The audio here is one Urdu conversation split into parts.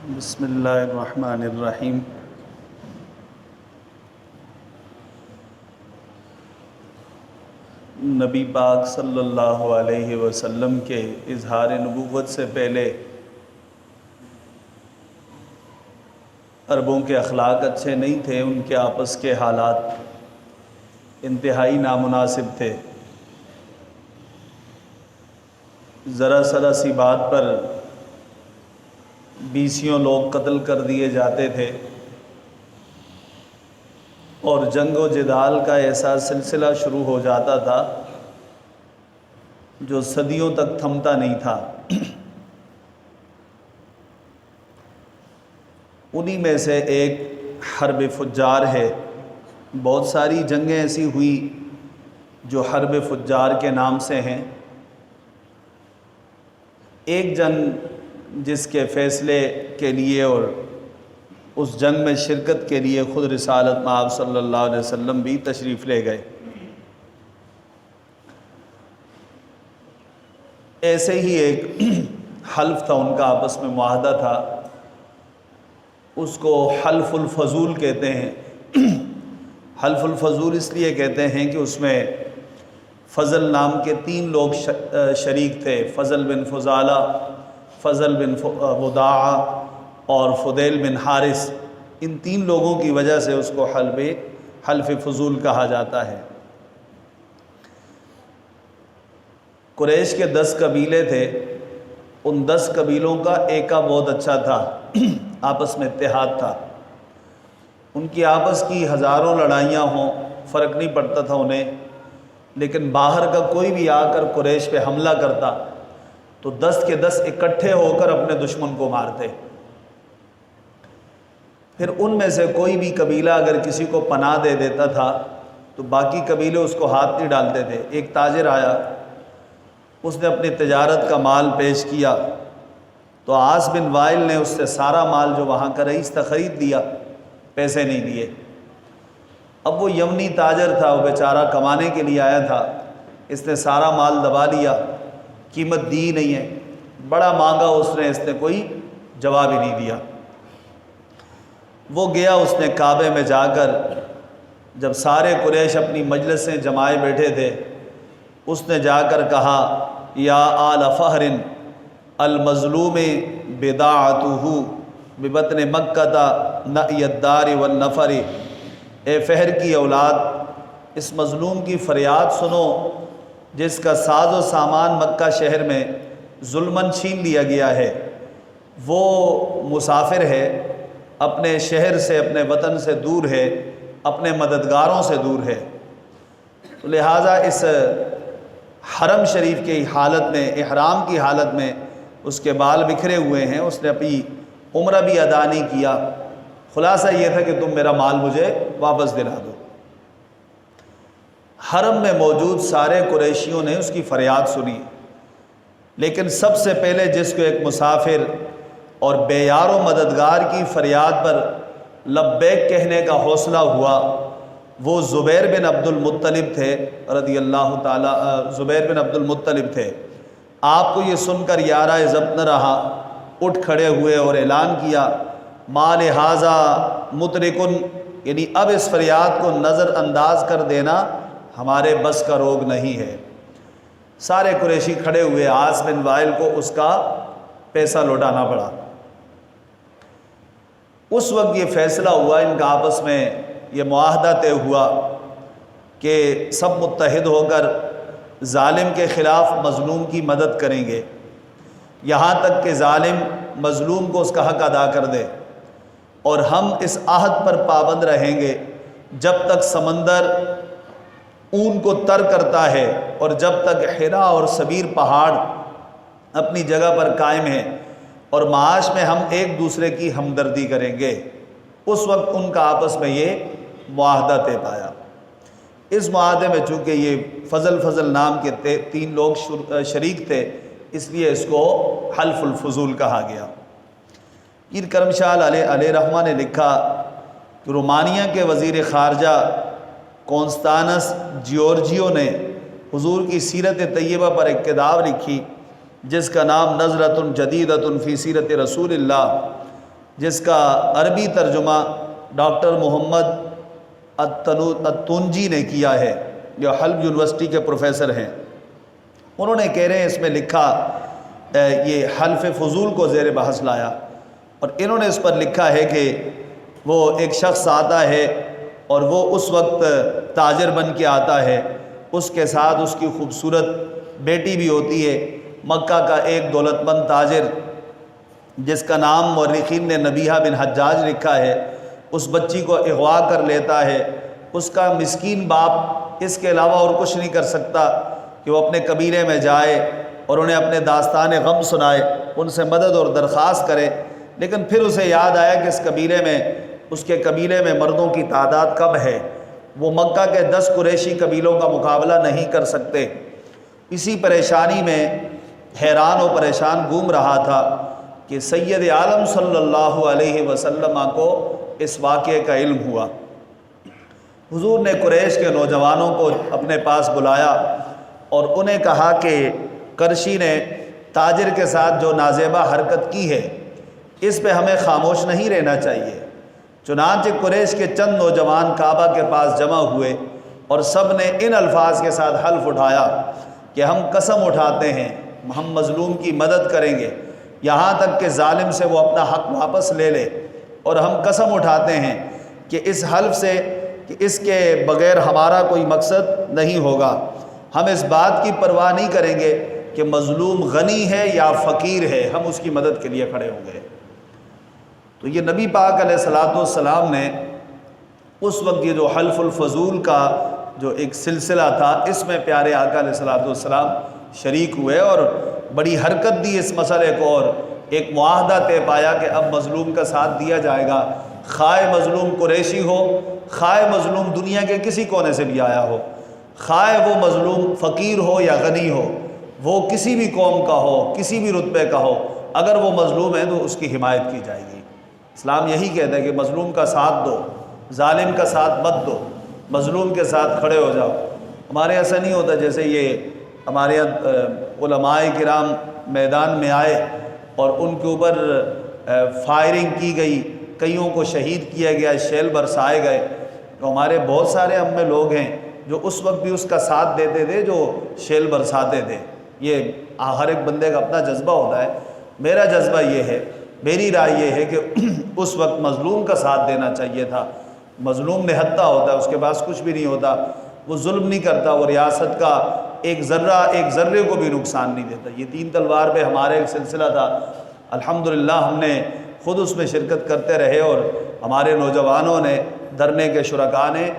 بسم اللہ الرحمن الرحیم۔ نبی پاک صلی اللہ علیہ وسلم کے اظہار نبوت سے پہلے عربوں کے اخلاق اچھے نہیں تھے، ان کے آپس کے حالات انتہائی نامناسب تھے۔ ذرا سی بات پر بیسیوں لوگ قتل کر دیے جاتے تھے، اور جنگ و جدال کا ایسا سلسلہ شروع ہو جاتا تھا جو صدیوں تک تھمتا نہیں تھا۔ انہی میں سے ایک حرب فجار ہے۔ بہت ساری جنگیں ایسی ہوئی جو حرب فجار کے نام سے ہیں۔ ایک جنگ جس کے فیصلے کے لیے اور اس جنگ میں شرکت کے لیے خود رسالت مآب صلی اللہ علیہ وسلم بھی تشریف لے گئے۔ ایسے ہی ایک حلف تھا، ان کا آپس میں معاہدہ تھا، اس کو حلف الفضول کہتے ہیں۔ حلف الفضول اس لیے کہتے ہیں کہ اس میں فضل نام کے 3 لوگ شریک تھے، فضل بن فضالہ، فضل بن وداعہ اور فضیل بن حارث۔ ان 3 لوگوں کی وجہ سے اس کو حلف فضول کہا جاتا ہے۔ قریش کے 10 قبیلے تھے، ان 10 قبیلوں کا ایکا بہت اچھا تھا، آپس میں اتحاد تھا۔ ان کی آپس کی ہزاروں لڑائیاں ہوں، فرق نہیں پڑتا تھا انہیں، لیکن باہر کا کوئی بھی آ کر قریش پہ حملہ کرتا تو 10 کے 10 اکٹھے ہو کر اپنے دشمن کو مارتے۔ پھر ان میں سے کوئی بھی قبیلہ اگر کسی کو پناہ دے دیتا تھا تو باقی قبیلے اس کو ہاتھ نہیں ڈالتے تھے۔ ایک تاجر آیا، اس نے اپنی تجارت کا مال پیش کیا تو عاص بن وائل نے اس سے سارا مال جو وہاں کا رئیس تھا خرید لیا، پیسے نہیں دیے۔ اب وہ یمنی تاجر تھا، وہ بیچارہ کمانے کے لیے آیا تھا، اس نے سارا مال دبا لیا، قیمت دی نہیں ہے، بڑا مانگا اس نے کوئی جواب ہی نہیں دیا۔ وہ گیا، اس نے کعبے میں جا کر جب سارے قریش اپنی مجلسیں جمائے بیٹھے تھے، اس نے جا کر کہا، یا آل فہر المظلوم بداعتہ ببطن مکہ نئی الدار والنفر۔ اے فہر کی اولاد، اس مظلوم کی فریاد سنو جس کا ساز و سامان مکہ شہر میں ظلماً چھین لیا گیا ہے۔ وہ مسافر ہے، اپنے شہر سے، اپنے وطن سے دور ہے، اپنے مددگاروں سے دور ہے۔ تو لہٰذا اس حرم شریف کی حالت میں، احرام کی حالت میں اس کے بال بکھرے ہوئے ہیں، اس نے اپنی عمرہ بھی ادا نہیں کیا۔ خلاصہ یہ تھا کہ تم میرا مال مجھے واپس دلا دو۔ حرم میں موجود سارے قریشیوں نے اس کی فریاد سنی، لیکن سب سے پہلے جس کو ایک مسافر اور بے یار و مددگار کی فریاد پر لبیک کہنے کا حوصلہ ہوا، وہ زبیر بن عبد المطلب تھے رضی اللہ تعالیٰ۔ زبیر بن عبد المطلب تھے۔ آپ کو یہ سن کر یارہ ضبط نہ رہا، اٹھ کھڑے ہوئے اور اعلان کیا، مال ھذا مترکن، یعنی اب اس فریاد کو نظر انداز کر دینا ہمارے بس کا روگ نہیں ہے۔ سارے قریشی کھڑے ہوئے، عاص بن وائل کو اس کا پیسہ لوٹانا پڑا۔ اس وقت یہ فیصلہ ہوا، ان کا آپس میں یہ معاہدہ طے ہوا کہ سب متحد ہو کر ظالم کے خلاف مظلوم کی مدد کریں گے، یہاں تک کہ ظالم مظلوم کو اس کا حق ادا کر دے، اور ہم اس عہد پر پابند رہیں گے جب تک سمندر اون کو تر کرتا ہے اور جب تک حرا اور سبیر پہاڑ اپنی جگہ پر قائم ہیں، اور معاش میں ہم ایک دوسرے کی ہمدردی کریں گے۔ اس وقت ان کا آپس میں یہ معاہدہ طے پایا۔ اس معاہدے میں چونکہ یہ فضل نام کے 3 لوگ شریک تھے، اس لیے اس کو حلف الفضول کہا گیا۔ پیر کرم شاہ علیہ رحمہ نے لکھا کہ رومانیہ کے وزیر خارجہ کونستانس جیورجیو نے حضور کی سیرت طیبہ پر ایک کتاب لکھی جس کا نام نظرۃ جدیدۃ فی سیرت رسول اللہ۔ جس کا عربی ترجمہ ڈاکٹر محمد التونجی نے کیا ہے، جو حلب یونیورسٹی کے پروفیسر ہیں۔ انہوں نے کہہ رہے ہیں اس میں لکھا، یہ حلف فضول کو زیر بحث لایا، اور انہوں نے اس پر لکھا ہے کہ وہ ایک شخص آتا ہے اور وہ اس وقت تاجر بن کے آتا ہے، اس کے ساتھ اس کی خوبصورت بیٹی بھی ہوتی ہے، مکہ کا ایک دولت مند تاجر جس کا نام مورخین نے نبیہہ بن حجاج لکھا ہے، اس بچی کو اغوا کر لیتا ہے۔ اس کا مسکین باپ اس کے علاوہ اور کچھ نہیں کر سکتا کہ وہ اپنے قبیلے میں جائے اور انہیں اپنے داستان غم سنائے، ان سے مدد اور درخواست کرے، لیکن پھر اسے یاد آیا کہ اس کے قبیلے میں مردوں کی تعداد کم ہے، وہ مکہ کے 10 قریشی قبیلوں کا مقابلہ نہیں کر سکتے۔ اسی پریشانی میں حیران و پریشان گھوم رہا تھا کہ سید عالم صلی اللہ علیہ وسلم کو اس واقعے کا علم ہوا۔ حضور نے قریش کے نوجوانوں کو اپنے پاس بلایا اور انہیں کہا کہ کرشی نے تاجر کے ساتھ جو نازیبہ حرکت کی ہے، اس پہ ہمیں خاموش نہیں رہنا چاہیے۔ چنانچہ قریش کے چند نوجوان کعبہ کے پاس جمع ہوئے اور سب نے ان الفاظ کے ساتھ حلف اٹھایا کہ ہم قسم اٹھاتے ہیں ہم مظلوم کی مدد کریں گے یہاں تک کہ ظالم سے وہ اپنا حق واپس لے لے، اور ہم قسم اٹھاتے ہیں کہ اس حلف سے کہ اس کے بغیر ہمارا کوئی مقصد نہیں ہوگا، ہم اس بات کی پرواہ نہیں کریں گے کہ مظلوم غنی ہے یا فقیر ہے، ہم اس کی مدد کے لیے کھڑے ہوں گے۔ تو یہ نبی پاک علیہ الصلوۃ والسلام نے اس وقت یہ جو حلف الفضول کا جو ایک سلسلہ تھا، اس میں پیارے آقا علیہ الصلوۃ والسلام شریک ہوئے اور بڑی حرکت دی اس مسئلے کو، اور ایک معاہدہ طے پایا کہ اب مظلوم کا ساتھ دیا جائے گا، خواہ مظلوم قریشی ہو، خواہ مظلوم دنیا کے کسی کونے سے بھی آیا ہو، خواہ وہ مظلوم فقیر ہو یا غنی ہو، وہ کسی بھی قوم کا ہو، کسی بھی رتبے کا ہو، اگر وہ مظلوم ہے تو اس کی حمایت کی جائے گی۔ اسلام یہی کہتا ہے کہ مظلوم کا ساتھ دو، ظالم کا ساتھ مت دو، مظلوم کے ساتھ کھڑے ہو جاؤ۔ ہمارے ایسا نہیں ہوتا جیسے یہ ہمارے یہاں علماء کرام میدان میں آئے اور ان کے اوپر فائرنگ کی گئی، کئیوں کو شہید کیا گیا، شیل برسائے گئے۔ تو ہمارے بہت سارے ہم میں لوگ ہیں جو اس وقت بھی اس کا ساتھ دیتے تھے جو شیل برساتے تھے۔ یہ ہر ایک بندے کا اپنا جذبہ ہوتا ہے، میرا جذبہ یہ ہے، میری رائے یہ ہے کہ اس وقت مظلوم کا ساتھ دینا چاہیے تھا۔ مظلوم نہتہ ہوتا ہے، اس کے پاس کچھ بھی نہیں ہوتا، وہ ظلم نہیں کرتا، وہ ریاست کا ایک ذرے کو بھی نقصان نہیں دیتا۔ یہ 3 تلوار پہ ہمارے ایک سلسلہ تھا، الحمدللہ ہم نے خود اس میں شرکت کرتے رہے، اور ہمارے نوجوانوں نے، دھرنے کے شرکاء نے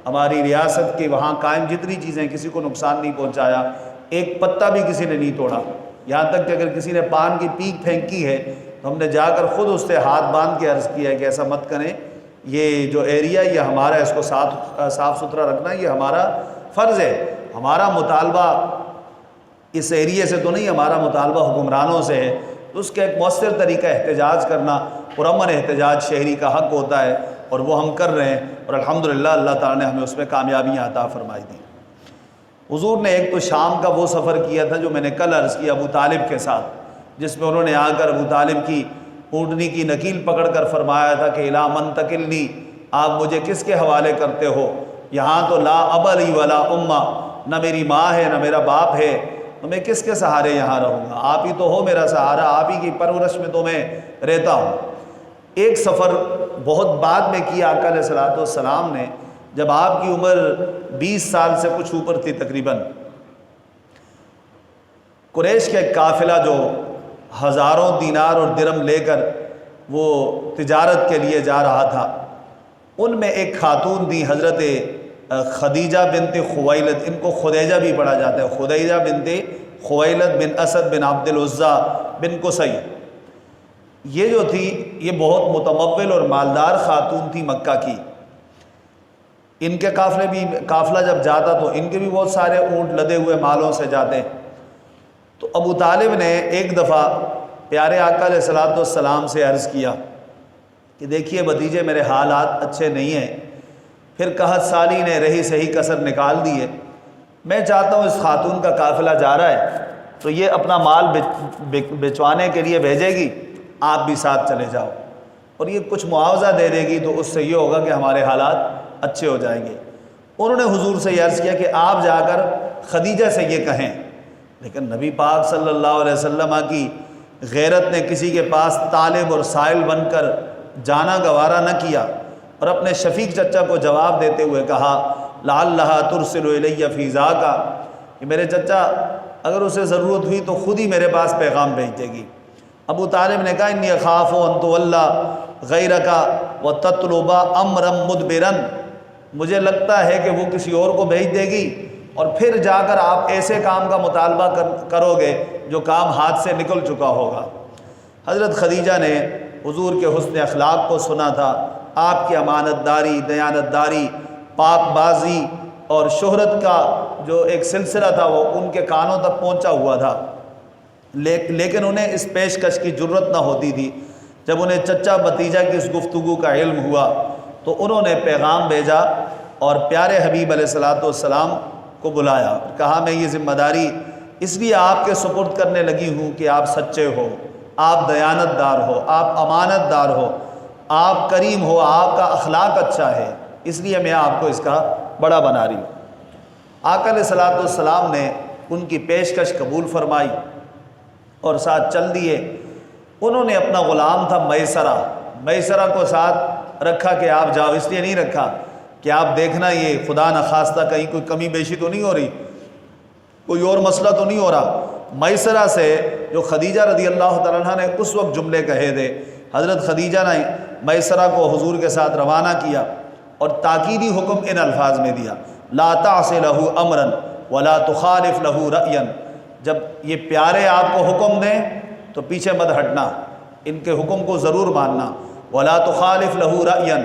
ہماری ریاست کی وہاں قائم جتنی چیزیں، کسی کو نقصان نہیں پہنچایا، ایک پتا بھی کسی نے نہیں توڑا، یہاں تک کہ اگر کسی نے پان کی پیک پھینکی ہے تو ہم نے جا کر خود اس سے ہاتھ باندھ کے عرض کیا ہے کہ ایسا مت کریں، یہ جو ایریا یہ ہمارا، اس کو صاف ستھرا رکھنا یہ ہمارا فرض ہے، ہمارا مطالبہ اس ایریے سے تو نہیں، ہمارا مطالبہ حکمرانوں سے ہے۔ تو اس کا ایک مؤثر طریقہ احتجاج کرنا، پرامن احتجاج شہری کا حق ہوتا ہے، اور وہ ہم کر رہے ہیں، اور الحمدللہ اللہ تعالیٰ نے ہمیں اس میں کامیابیاں عطا فرمائی دی۔ حضور نے ایک تو شام کا وہ سفر کیا تھا جو میں نے کل عرض کیا ابو طالب کے ساتھ، جس میں انہوں نے آ کر ابو طالب کی اونٹنی کی نکیل پکڑ کر فرمایا تھا کہ الا من تکلنی، آپ مجھے کس کے حوالے کرتے ہو، یہاں تو لا اب لی ولا امہ، نہ میری ماں ہے نہ میرا باپ ہے، تو میں کس کے سہارے یہاں رہوں گا، آپ ہی تو ہو میرا سہارا، آپ ہی کی پرورش میں تو میں رہتا ہوں۔ ایک سفر بہت بعد میں کیا آقا علیہ الصلوۃ والسلام نے، جب آپ کی عمر 20 سال سے کچھ اوپر تھی تقریباً۔ قریش کا ایک قافلہ جو ہزاروں دینار اور درم لے کر وہ تجارت کے لیے جا رہا تھا، ان میں ایک خاتون تھی حضرت خدیجہ بنت خویلد، ان کو خدیجہ بھی پڑھا جاتا ہے، خدیجہ بنت خویلد بن اسد بن عبد العزیٰ بن قصی۔ یہ جو تھی یہ بہت متمول اور مالدار خاتون تھی مکہ کی۔ ان کے قافلہ جب جاتا تو ان کے بھی بہت سارے اونٹ لدے ہوئے مالوں سے جاتے۔ تو ابو طالب نے ایک دفعہ پیارے آقا علیہ الصلوۃ والسلام سے عرض کیا کہ دیکھیے بھتیجے میرے حالات اچھے نہیں ہیں، پھر قحط سالی نے رہی صحیح کسر نکال دی ہے، میں چاہتا ہوں اس خاتون کا قافلہ جا رہا ہے تو یہ اپنا مال بچوانے کے لیے بھیجے گی، آپ بھی ساتھ چلے جاؤ۔ اور یہ کچھ معاوضہ دے دے گی تو اس سے یہ ہوگا کہ ہمارے حالات اچھے ہو جائیں گے۔ انہوں نے حضور سے یہ عرض کیا کہ آپ جا کر خدیجہ سے یہ کہیں، لیکن نبی پاک صلی اللہ علیہ وسلم کی غیرت نے کسی کے پاس طالب اور سائل بن کر جانا گوارا نہ کیا، اور اپنے شفیق چچا کو جواب دیتے ہوئے کہا لعلھا ترسل الی فی ذاک، کہ میرے چچا اگر اسے ضرورت ہوئی تو خود ہی میرے پاس پیغام بھیج دے گی۔ ابو طالب نے کہا انی اخاف ان تولی غیرک وتطلب امرا مدبرا، مجھے لگتا ہے کہ وہ کسی اور کو بھیج دے گی اور پھر جا کر آپ ایسے کام کا مطالبہ کرو گے جو کام ہاتھ سے نکل چکا ہوگا۔ حضرت خدیجہ نے حضور کے حسن اخلاق کو سنا تھا، آپ کی امانت داری، دیانت داری، پاک بازی اور شہرت کا جو ایک سلسلہ تھا وہ ان کے کانوں تک پہنچا ہوا تھا، لیکن انہیں اس پیشکش کی جرت نہ ہوتی تھی۔ جب انہیں چچا بھتیجا کی اس گفتگو کا علم ہوا تو انہوں نے پیغام بھیجا اور پیارے حبیب علیہ السلام کو بلایا، کہا میں یہ ذمہ داری اس لیے آپ کے سپرد کرنے لگی ہوں کہ آپ سچے ہو، آپ دیانت دار ہو، آپ امانت دار ہو، آپ کریم ہو، آپ کا اخلاق اچھا ہے، اس لیے میں آپ کو اس کا بڑا بنا رہی ہوں۔ آقا علیہ السلام نے ان کی پیشکش قبول فرمائی اور ساتھ چل دیے۔ انہوں نے اپنا غلام تھا میسرہ کو ساتھ رکھا کہ آپ جاؤ، اس لیے نہیں رکھا کہ آپ دیکھنا یہ خدا نخواستہ کہیں کوئی کمی بیشی تو نہیں ہو رہی، کوئی اور مسئلہ تو نہیں ہو رہا۔ میسرہ سے جو خدیجہ رضی اللہ تعالیٰ عنہ نے اس وقت جملے کہے تھے، حضرت خدیجہ نے میسرہ کو حضور کے ساتھ روانہ کیا اور تاکیدی حکم ان الفاظ میں دیا لا تعص لہ امرا ولا تخالف لہ رأیا، جب یہ پیارے آپ کو حکم دیں تو پیچھے مت ہٹنا، ان کے حکم کو ضرور ماننا، ولا تخالف لہ رأیا،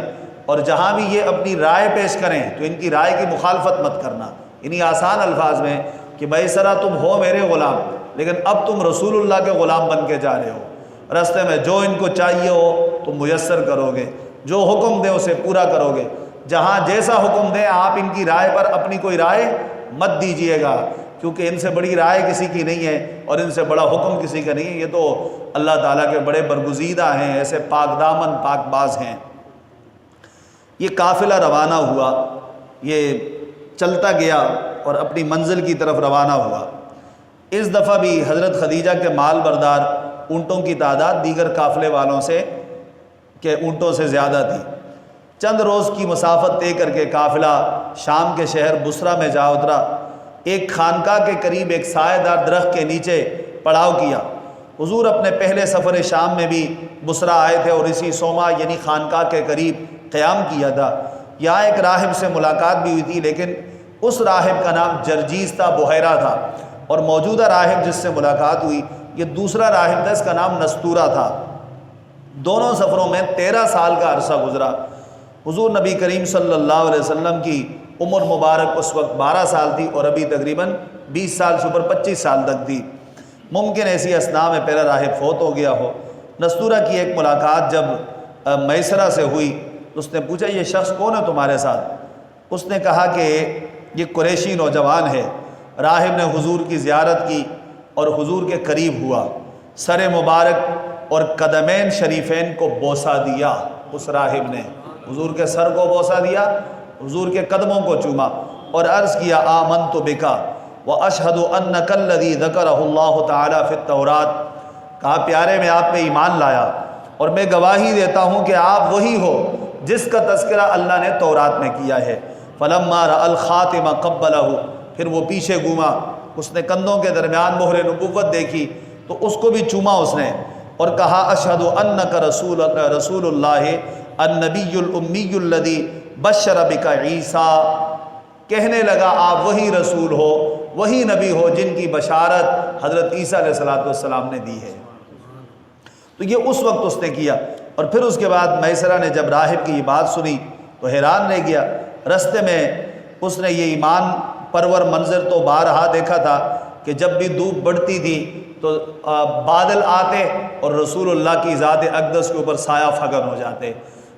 اور جہاں بھی یہ اپنی رائے پیش کریں تو ان کی رائے کی مخالفت مت کرنا۔ انہی آسان الفاظ میں کہ میسرہ تم ہو میرے غلام، لیکن اب تم رسول اللہ کے غلام بن کے جا رہے ہو، راستے میں جو ان کو چاہیے ہو تم میسر کرو گے، جو حکم دیں اسے پورا کرو گے، جہاں جیسا حکم دیں آپ ان کی رائے پر اپنی کوئی رائے مت دیجیے گا، کیونکہ ان سے بڑی رائے کسی کی نہیں ہے اور ان سے بڑا حکم کسی کا نہیں ہے، یہ تو اللہ تعالیٰ کے بڑے برگزیدہ ہیں، ایسے پاک دامن پاک باز ہیں۔ یہ قافلہ روانہ ہوا، یہ چلتا گیا اور اپنی منزل کی طرف روانہ ہوا۔ اس دفعہ بھی حضرت خدیجہ کے مال بردار اونٹوں کی تعداد دیگر قافلے والوں سے کے اونٹوں سے زیادہ تھی۔ چند روز کی مسافت طے کر کے قافلہ شام کے شہر بصرہ میں جا اترا۔ ایک خانقاہ کے قریب ایک سایہ دار درخت کے نیچے پڑاؤ کیا۔ حضور اپنے پہلے سفر شام میں بھی بصرہ آئے تھے اور اسی صومعہ یعنی خانقاہ کے قریب قیام کیا تھا۔ یہاں ایک راہب سے ملاقات بھی ہوئی تھی، لیکن اس راہب کا نام جرجیس تھا، بحیرہ تھا، اور موجودہ راہب جس سے ملاقات ہوئی یہ دوسرا راہب تھا، اس کا نام نستورہ تھا۔ دونوں سفروں میں 13 سال کا عرصہ گزرا۔ حضور نبی کریم صلی اللہ علیہ وسلم کی عمر مبارک اس وقت 12 سال تھی اور ابھی تقریباً 20 سال سے اوپر 25 سال تک تھی۔ ممکن ایسی اثناء میں پہلا راہب فوت ہو گیا ہو۔ نستورہ کی ایک ملاقات جب میسرہ سے ہوئی تو اس نے پوچھا یہ شخص کون ہے تمہارے ساتھ؟ اس نے کہا کہ یہ قریشی نوجوان ہے۔ راہب نے حضور کی زیارت کی اور حضور کے قریب ہوا، سر مبارک اور قدمین شریفین کو بوسہ دیا۔ اس راہب نے حضور کے سر کو بوسہ دیا، حضور کے قدموں کو چوما اور عرض کیا آمنت بکا واشہد انک الذی ذکرہ اللہ تعالی فی التوراۃ، کہا پیارے میں آپ پہ ایمان لایا اور میں گواہی دیتا ہوں کہ آپ وہی ہو جس کا تذکرہ اللہ نے تورات میں کیا ہے۔ فلما رأى الخاتم قبلہ، پھر وہ پیچھے گھوما، اس نے کندھوں کے درمیان مہر نبوت دیکھی تو اس کو بھی چوما اس نے اور کہا اشہد انک رسول اللہ النبی الامی الذی بشر بک عیسیٰ، کہنے لگا آپ وہی رسول ہو، وہی نبی ہو جن کی بشارت حضرت عیسیٰ علیہ السلام نے دی ہے۔ تو یہ اس وقت اس نے کیا، اور پھر اس کے بعد میسرہ نے جب راہب کی یہ بات سنی تو حیران رہ گیا۔ رستے میں اس نے یہ ایمان پرور منظر تو بارہا دیکھا تھا کہ جب بھی دھوپ بڑھتی تھی تو بادل آتے اور رسول اللہ کی ذات اقدس کے اوپر سایہ فگن ہو جاتے،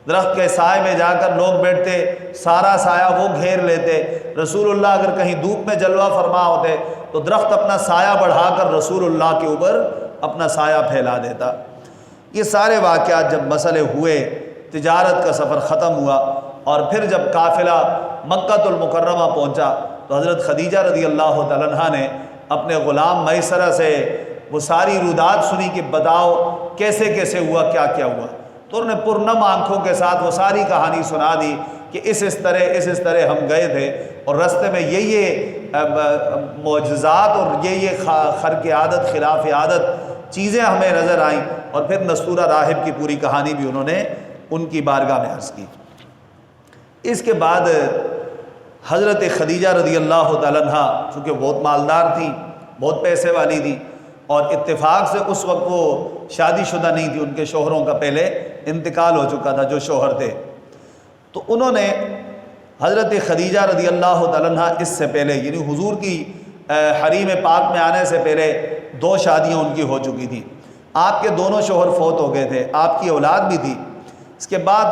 درخت کے سائے میں جا کر لوگ بیٹھتے، سارا سایہ وہ گھیر لیتے۔ رسول اللہ اگر کہیں دھوپ میں جلوہ فرما ہوتے تو درخت اپنا سایہ بڑھا کر رسول اللہ کے اوپر اپنا سایہ پھیلا دیتا۔ یہ سارے واقعات جب مسئلے ہوئے، تجارت کا سفر ختم ہوا، اور پھر جب قافلہ مکہ المکرمہ پہنچا تو حضرت خدیجہ رضی اللہ تعالیٰ عنہا نے اپنے غلام میسرہ سے وہ ساری رودات سنی کہ بتاؤ کیسے کیسے ہوا، کیا کیا ہوا۔ تو انہوں نے پرنم آنکھوں کے ساتھ وہ ساری کہانی سنا دی کہ اس طرح ہم گئے تھے، اور رستے میں یہ معجزات اور یہ خرق عادت خلاف عادت چیزیں ہمیں نظر آئیں، اور پھر نستورہ راہب کی پوری کہانی بھی انہوں نے ان کی بارگاہ میں عرض کی۔ اس کے بعد حضرت خدیجہ رضی اللہ تعالیٰ عنہ چونکہ بہت مالدار تھی، بہت پیسے والی تھی، اور اتفاق سے اس وقت وہ شادی شدہ نہیں تھی، ان کے شوہروں کا پہلے انتقال ہو چکا تھا جو شوہر تھے۔ تو انہوں نے حضرت خدیجہ رضی اللہ تعالیٰ عنہ اس سے پہلے یعنی حضور کی حریم پاک میں آنے سے پہلے 2 شادیاں ان کی ہو چکی تھیں۔ آپ کے دونوں شوہر فوت ہو گئے تھے، آپ کی اولاد بھی تھی۔ اس کے بعد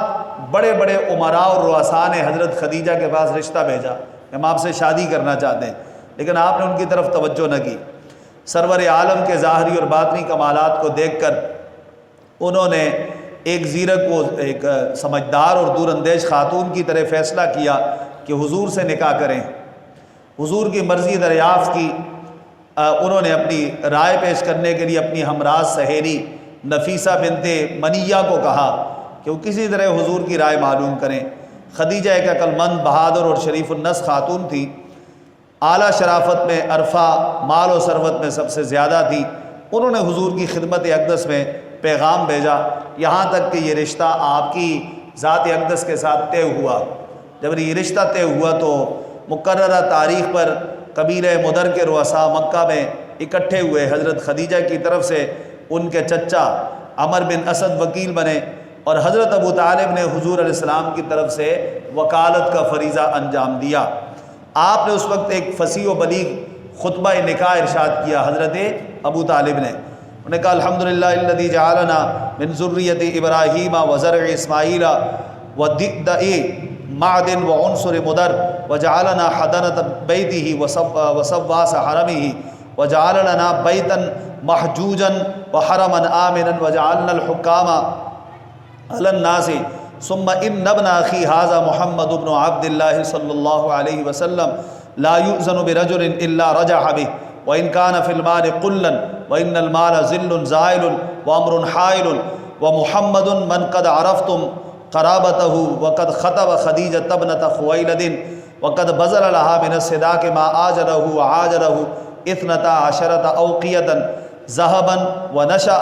بڑے بڑے عمراء اور رؤساء نے حضرت خدیجہ کے پاس رشتہ بھیجا کہ ہم آپ سے شادی کرنا چاہتے ہیں، لیکن آپ نے ان کی طرف توجہ نہ کی۔ سرور عالم کے ظاہری اور باطنی کمالات کو دیکھ کر انہوں نے ایک زیرک و ایک سمجھدار اور دور اندیش خاتون کی طرح فیصلہ کیا کہ حضور سے نکاح کریں۔ حضور کی مرضی دریافت کی۔ انہوں نے اپنی رائے پیش کرنے کے لیے اپنی ہمراز سہیلی نفیسہ بنت منیہ کو کہا کہ وہ کسی طرح حضور کی رائے معلوم کریں۔ خدیجہ ایک عقل مند، بہادر اور شریف النس خاتون تھی، اعلیٰ شرافت میں، عرفہ، مال و ثروت میں سب سے زیادہ تھی۔ انہوں نے حضور کی خدمت اقدس میں پیغام بھیجا، یہاں تک کہ یہ رشتہ آپ کی ذات اقدس کے ساتھ طے ہوا۔ جب یہ رشتہ طے ہوا تو مقررہ تاریخ پر قبیلہ مدر کے رؤساء مکہ میں اکٹھے ہوئے۔ حضرت خدیجہ کی طرف سے ان کے چچا عمر بن اسد وکیل بنے، اور حضرت ابو طالب نے حضور علیہ السلام کی طرف سے وکالت کا فریضہ انجام دیا۔ آپ نے اس وقت ایک فصیح و بلیغ خطبہ نکاح ارشاد کیا۔ حضرت ابو طالب نے انہوں نے کہا الحمدللہ الذی جعلنا من ذریۃ ابراہیم وزرع اسماعیل ودئ معدن وعنصر مدر وجعلنا حضنۃ بیتہ وسواس حرمہ وجعلنا بیتا محجوجا وحرما آمنا وجعلنا الحکام علی الناس ثم ان ابن اخی ھذا محمد بن عبد اللہ صلی اللہ علیہ وسلم لا یؤذن برجل الا رجع به وان كان في المال قلا وان المال ذل زائل وامر حائل ومحمد من قد عرفتم قرابته وقد خطب خدیجة ابنة خویلد وقد بذل لها من الصداق ما آجره وعاجره 12 اوقیة ذهبا ونشأ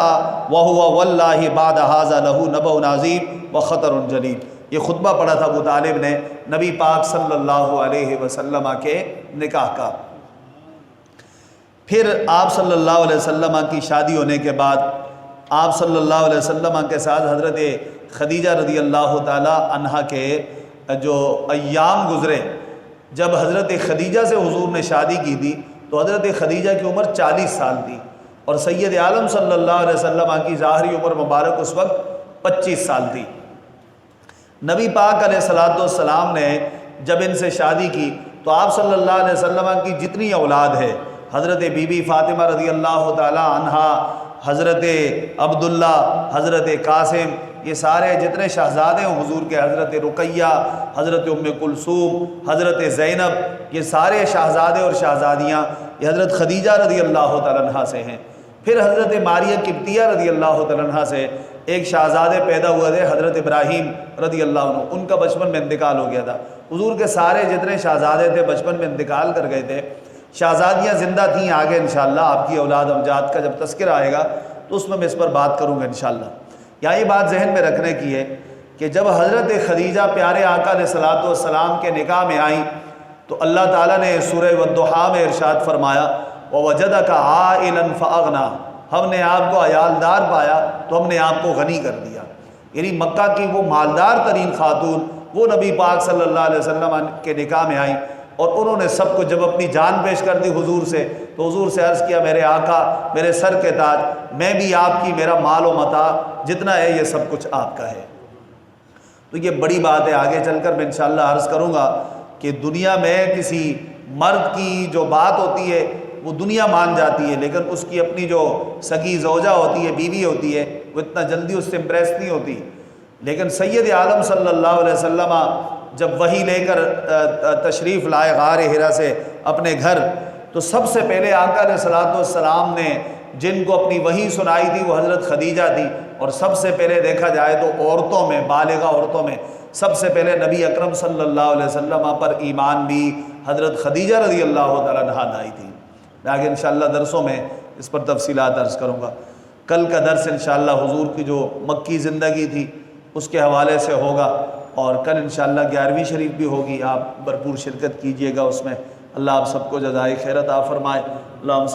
وهو واللہ بعد هذا له نبأ عظیم وخطر جلیل۔ یہ خطبہ پڑھا تھا ابو طالب نے نبی پاک صلی اللہ علیہ وسلم کے نکاح کا۔ پھر آپ صلی اللہ علیہ وسلم کی شادی ہونے کے بعد آپ صلی اللہ علیہ وسلم کے ساتھ حضرت خدیجہ رضی اللہ تعالی عنہا کے جو ایام گزرے، جب حضرت خدیجہ سے حضور نے شادی کی تھی تو حضرت خدیجہ کی عمر 40 سال تھی، اور سید عالم صلی اللہ علیہ وسلم کی ظاہری عمر مبارک اس وقت 25 سال تھی۔ نبی پاک علیہ الصلوۃ والسلام نے جب ان سے شادی کی تو آپ صلی اللہ علیہ وسلم کی جتنی اولاد ہے، حضرت بی بی فاطمہ رضی اللہ تعالی عنہا، حضرت عبداللہ، حضرت قاسم، یہ سارے جتنے شہزادے ہیں حضور کے، حضرت رقیہ، حضرت ام کلثوم، حضرت زینب، یہ سارے شہزادے اور شہزادیاں یہ حضرت خدیجہ رضی اللہ تعالی عنہا سے ہیں۔ پھر حضرت ماریہ قبطیہ رضی اللہ تعالی عنہا سے ایک شہزادے پیدا ہوئے تھے حضرت ابراہیم رضی اللہ عنہ، ان کا بچپن میں انتقال ہو گیا تھا۔ حضور کے سارے جتنے شہزادے تھے بچپن میں انتقال کر گئے تھے۔ شہزادیاں زندہ تھیں، آگے انشاءاللہ آپ کی اولاد امجاد کا جب تذکرہ آئے گا تو اس میں اس پر بات کروں گا انشاءاللہ۔ یہاں یہ بات ذہن میں رکھنے کی ہے کہ جب حضرت خدیجہ پیارے آقا علیہ الصلوۃ والسلام کے نکاح میں آئیں تو اللہ تعالیٰ نے سورہ والضحیٰ میں ارشاد فرمایا وَوَجَدَكَ عَائِلًا فَأَغْنَىٰ، ہم نے آپ کو عیالدار پایا تو ہم نے آپ کو غنی کر دیا۔ یعنی مکہ کی وہ مالدار ترین خاتون وہ نبی پاک صلی اللہ علیہ وسلم کے نکاح میں آئیں، اور انہوں نے سب کو جب اپنی جان پیش کر دی حضور سے تو حضور سے عرض کیا میرے آقا، میرے سر کے تاج، میں بھی آپ کی، میرا مال و متاع جتنا ہے یہ سب کچھ آپ کا ہے۔ تو یہ بڑی بات ہے، آگے چل کر میں انشاءاللہ عرض کروں گا کہ دنیا میں کسی مرد کی جو بات ہوتی ہے وہ دنیا مان جاتی ہے، لیکن اس کی اپنی جو سگی زوجہ ہوتی ہے، بیوی ہوتی ہے، وہ اتنا جلدی اس سے امپریس نہیں ہوتی. لیکن سید عالم صلی اللہ علیہ وسلم جب وحی لے کر تشریف لائے غار حرا سے اپنے گھر، تو سب سے پہلے آقا علیہ الصلوۃ والسلام نے جن کو اپنی وحی سنائی تھی وہ حضرت خدیجہ تھی. اور سب سے پہلے دیکھا جائے تو عورتوں میں، بالغہ عورتوں میں سب سے پہلے نبی اکرم صلی اللہ علیہ وسلم پر ایمان بھی حضرت خدیجہ رضی اللہ تعالیٰ عنہا لائی تھی. میں آگے انشاءاللہ درسوں میں اس پر تفصیلات عرض کروں گا. کل کا درس انشاءاللہ حضور کی جو مکی زندگی تھی اس کے حوالے سے ہوگا، اور کل انشاءاللہ 11ویں شریف بھی ہوگی. آپ بھرپور شرکت کیجئے گا اس میں. اللہ آپ سب کو جزائے خیر عطا فرمائے. اللہم